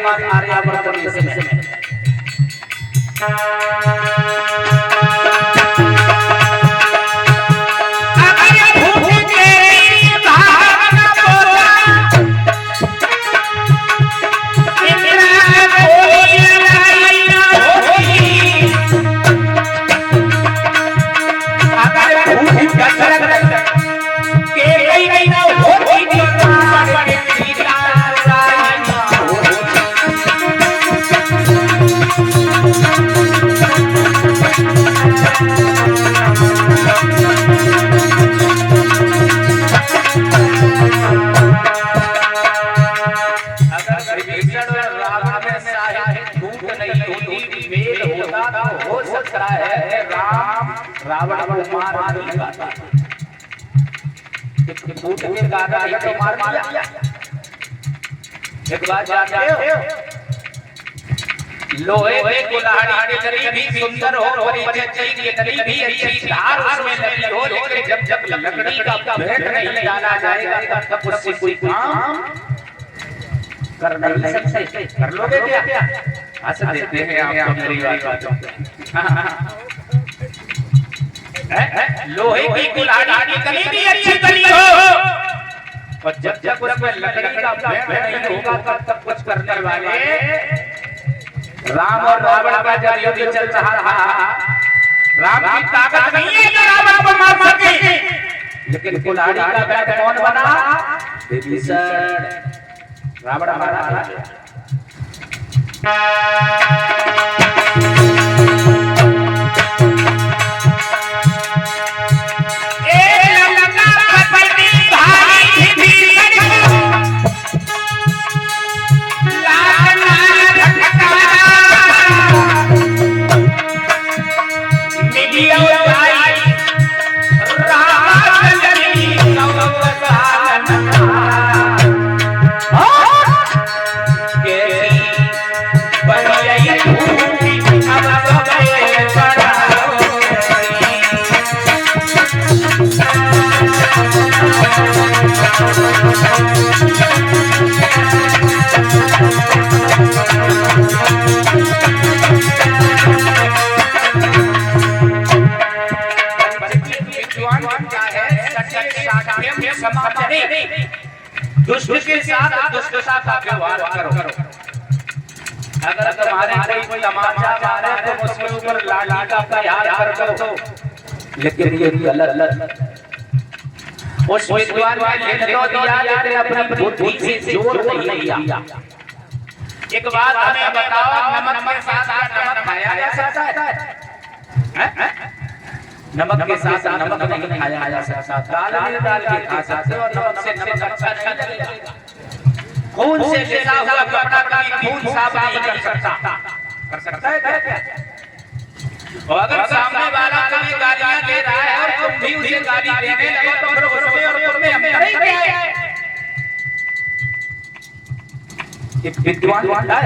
हमारे आर्यावर्त देश में। रावण को मार दिया फूट के गाना ये तो मार दिया। एक बात जानते हो लोहे के कुल्हाड़ी की तरी भी सुंदर हो और चीज की तरी भी अच्छी धार उसमें लगी हो, लेकिन जब जब लकड़ी का भेंट नहीं डाला जाएगा तब उससे कोई काम कर नहीं सकते। कर लोगे क्या? हंस देते हैं आप मेरी बात। लोहे की कुल्हाड़ी की तली भी अच्छी तली हो और जब जब उसमें लकड़ी का भेंट नहीं होगा तब कुछ करने वाले राम और रावण का जब युद्ध चल रहा था, राम की ताकत नहीं है कि रावण को मार सके, लेकिन कुल्हाड़ी का भेंट कौन बना? विभीषण। रावण मारा गया। दुष्ट के साथ दुष्टता का व्यवहार करो। अगर तुम्हारे कोई तमाचा मारे तो उसके ऊपर लाठी का प्रहार कर दो, लेकिन ये गलत। उस विद्वान ने लिख तो दिया लेकिन अपनी बुद्धि से जोर नहीं लिया। एक बात हमें बताओ, नमक के साथ नमक खाया जा सकता है? नमक के साथ नमक नहीं खाया जा सकता। दाल में डाल के खा सकते हो और नमक से नमक अच्छा नहीं लगेगा। खून से लिसा हुआ कपड़ा कभी खून साफ नहीं कर सकता। कर सकता है क्या? और अगर सामने वाला तुम्हें गालियां दे रहा है और तुम भी उसे गाली देने लगो तो फिर उसमें और तुम्हें हम करेंगे क्या है? एक विद्वान है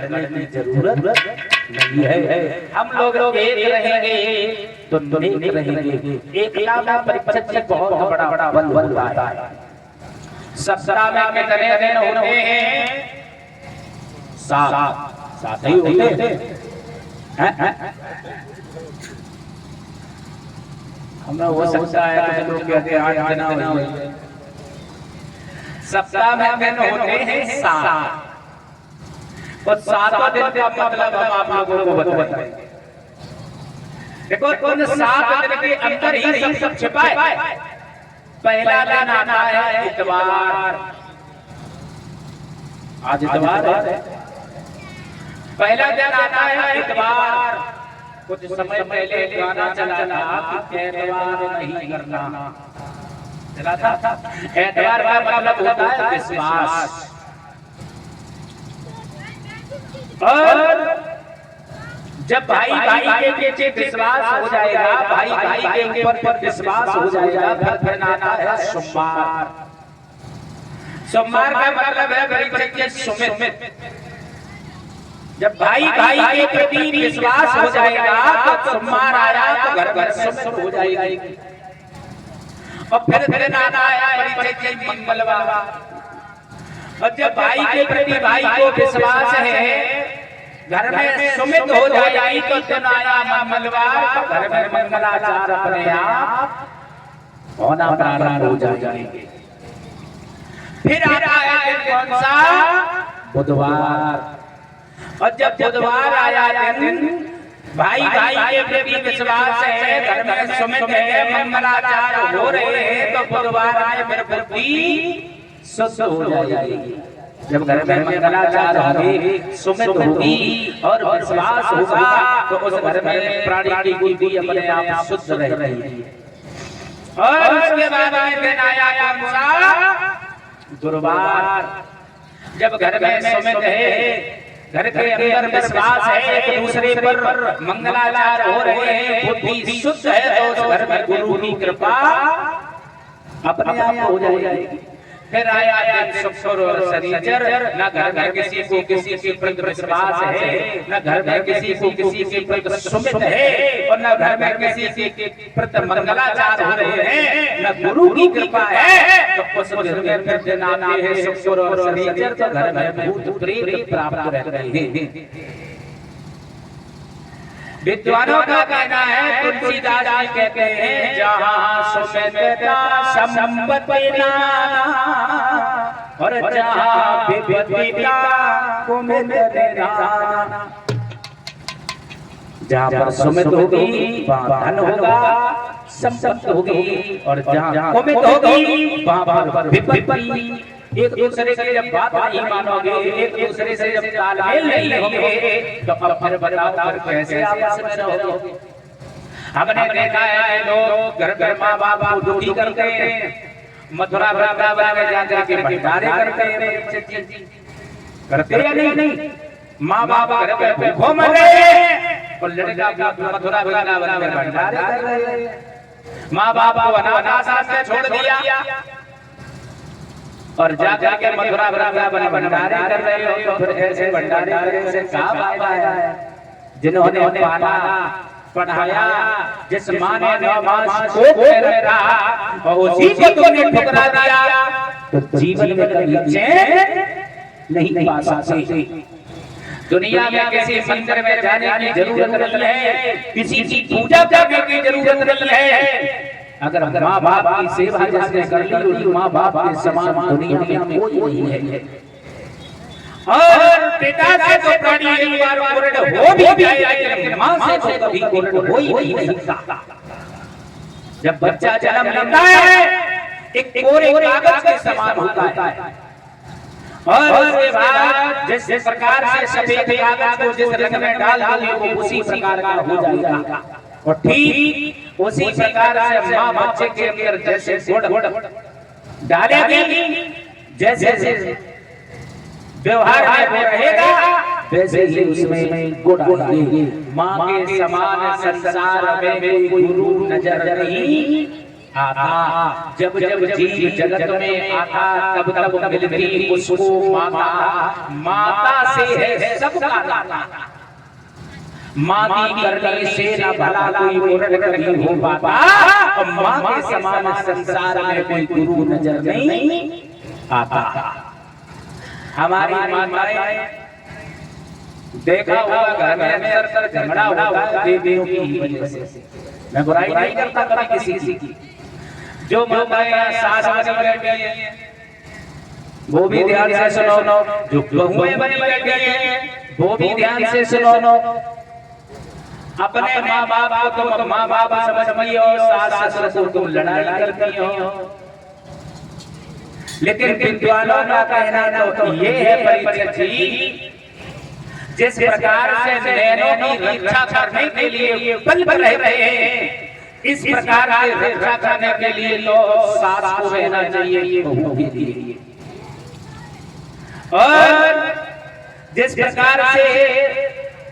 लड़ने की जरूरत नहीं है। हम लोग एक रहेंगे तो नेक रहेंगे। एकता में परिपक्व बहुत बड़ा बल होता है। सप्ताह में कितने दिन होते हैं? 7 ही होते हैं। हमें हो सकता है कुछ लोग कहते हैं 8 दिन हुए। सप्ताह में दिन होते हैं 7। और 7 दिन का मतलब हम आप लोगों को बताएंगे। देखो उन 7 दिन के अंदर ही सब छिपा है। पहला दिन आता है इतवार। आज इतवार है। पहला दिन आता है इतवार। कुछ समय पहले गाना चला था कि एतवार नहीं करना, चला था। एतवार का मतलब होता है विश्वास। और जब भाई भाई के पीछे विश्वास हो जाएगा, भाई भाई के ऊपर विश्वास हो जाएगा, फिर आता है सोमवार। सोमवार का मतलब है भाई सुमित। जब भाई भाई के प्रति विश्वास हो जाएगा तो सोमवार आया तो घर घर सुमित हो जाएगी। और फिर आता है मंगलवार। और जब भाई के प्रति भाई को विश्वास है, घर में सुमित हो जाएगी तो दिन आया मंगलवार, तो घर में मंगलाचार अपने आप होना प्रारंभ हो जाएंगे। फिर आता है कौन सा? बुधवार। और जब बुधवार आया दिन, भाई भाई के प्रति विश्वास है, घर में सुमित है, मंगलाचार हो रहे हैं, तो बुधवार आए फिर बुद्धि शुद्ध हो जाएगी। जब घर में मंगलाचार होगी, सुमित होगी और विश्वास होगा तो उस घर में प्राणी की बुद्धि अपने आप शुद्ध रहेगी। और उसके बाद दिन आया कौन सा? गुरुवार। जब घर में सुमित है, घर के अंदर विश्वास है, एक दूसरे पर मंगलाचार हो रहे हैं, बुद्धि शुद्ध है, तो उस घर में गुरु की कृपा अपने आप हो जाएगी। फिर आया दिन शुक्र और शनिचर। न घर में किसी को किसी के प्रति विश्वास है, न घर में किसी को किसी के प्रति सुमित है, और न घर में किसी के प्रति मंगलाचार हो रहे हैं, न गुरु की कृपा है, तो उस घर में फिर दिन आते हैं शुक्र और शनिचर, तो घर में भूत प्रेत प्राप्त रहते हैं। विद्वानों का कहना है, तुलसीदास जी कहते हैं, जहाँ सुमितता संपत्ति नाना और जहाँ विपत्तिता कुमित निधाना। जहाँ पर सुमित होगी वहाँ धन होगा, संपत्ति होगी, और जहाँ कुमित होगी वहाँ पर विपत्ति। एक दूसरे से जब बात नहीं मानोगे, एक दूसरे से जब तालमेल नहीं होगे, तो अब फिर बताओ कैसे आपस में रहोगे। हमने देखा है लोग घर घर माँ बाप को दुखी करते हैं, मथुरा वृंदावन में जाकर के भंडारे करते हैं, करते या नहीं? माँ बाप घर पे भूखों मर रहे हैं और लड़का मथुरा वृंदावन में भंडारे कर रहे हैं। माँ बाप को अनाथ आश्रम में छोड़ दिया और जाकर के मथुरा वृंदावन भंडारे कर रहे हो, तो फिर ऐसे भंडारे करने से क्या फायदा है? जिन्होंने पाला पढ़ाया, जिस माँ ने 9 मास कोख में रहा और उसी को तुमने ठुकरा दिया, तो जीवन में कभी चैन नहीं पा सकते। दुनिया में किसी मंदिर में जाने की जरूरत नहीं है, किसी की पूजा करने की जरूरत नहीं है। अगर माँ बाप की सेवा जिसने कर ली, माँ बाप के समान दुनिया में कोई नहीं है। और पिता से तो प्राणी एक बार पूर्ण हो भी जाए, लेकिन माँ से तो कभी पूर्ण हो ही नहीं सकता। जब बच्चा जन्म लेता है, एक कोरे कागज के समान होता है, और उसके बाद जिस प्रकार से सफेद कागज को जिस रंग में डाल दोगे वो उसी प्रकार का हो जाएगा। और ठीक उसी प्रकार से माँ बच्चे के अंदर जैसे गुड़ डालेगी, जैसे व्यवहार में वो रहेगा, वैसे ही उसमें गुड़ आएगी। माँ के समान संसार में कोई गुरु नजर नहीं आता, जब जब जीव जगत में आता तब तब मिलती उसको माता, माता से है सबका नाता, माती करने से न भला कोई पूर्ण कभी हो पाता, और माँ के समान संसार में कोई गुरु नजर नहीं आता। हमारी माताएं देखा होगा घर में अक्सर झगड़ा होता है देवियों की वजह से। मैं बुराई नहीं करता कभी किसी की, जो माताएं सास बनी बैठी हैं वो भी ध्यान से सुनो, जो बहुएं बनी बैठी हैं वो भी ध्यान से सुनो। अपने माँ बाप को तुम माँ बाप समझती हो, सास ससुर तुम लड़ाई करती हो, लेकिन विद्वानों का कहना तो ये है परीक्षित जी, जिस प्रकार से नैनों की रक्षा करने के लिए पल पल रहे हैं, इस प्रकार से रक्षा करने के लिए तो सास को रहना चाहिए बहू के लिए। और जिस प्रकार से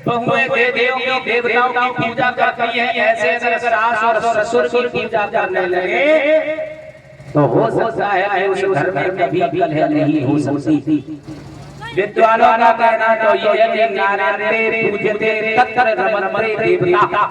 बहुएं देवियों की देवताओं की पूजा करती हैं, ऐसे अगर सास और ससुर की पूजा करने लगे तो हो सकता है उस घर में कभी कलह नहीं हो सकती। विद्वानों का कहना तो ये है कि नारायण पूजते तत्र रमन्ते देवता,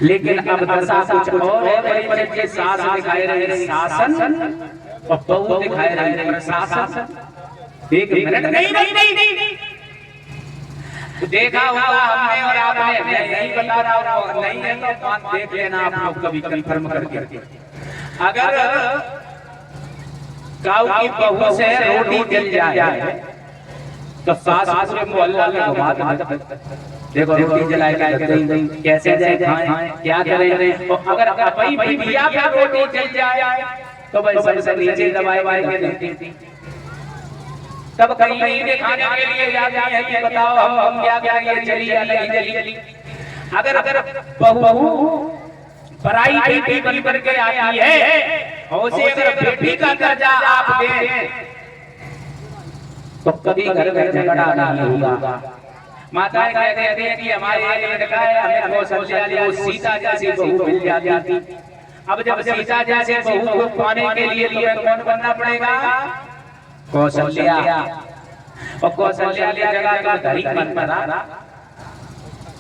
लेकिन अब दशा कुछ और है। परिचित के सास दिखाए रहे शासन और बहू दिखाए रहे प्रशासन। एक मिनट नहीं देखा होगा हमने और आपने, मैं नहीं बता रहा हूँ, नहीं है तो बात देख लेना आप लोग कभी कंफर्म करके। अगर गाँव की बहू से रोटी जल जाए तो सास पूरे मोहल्ला में घुमा दे, देखो रोटी जलाए कैसे जाए क्या करें। अगर अपनी भैया का रोटी जल जाए तो भाई सबसे नीचे दबाए देती, तब कहीं दिखाने के लिए जाते हैं कि बताओ हम क्या करेंगे, चली या नहीं चली। अगर बहू पराई बेटी बन करके आती है और उसे अगर बेटी का दर्जा आप दें तो कभी घर में झगड़ा नहीं होगा। माताएं कहती हैं कि हमारे लड़का है, हमें कौशल्या वो सीता जैसी बहू मिल जाती थी। अब जब सीता जैसे बहू को पाने के लिए तुम्हें कौन बनना पड़ेगा? कौशल्या। और कौशल्या की जगह का घर ही बन पड़ा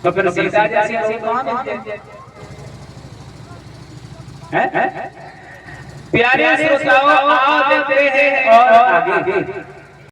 तो फिर सीता जैसी बहू कौन है? प्यारे श्रोताओं, आओ देखते हैं और आगे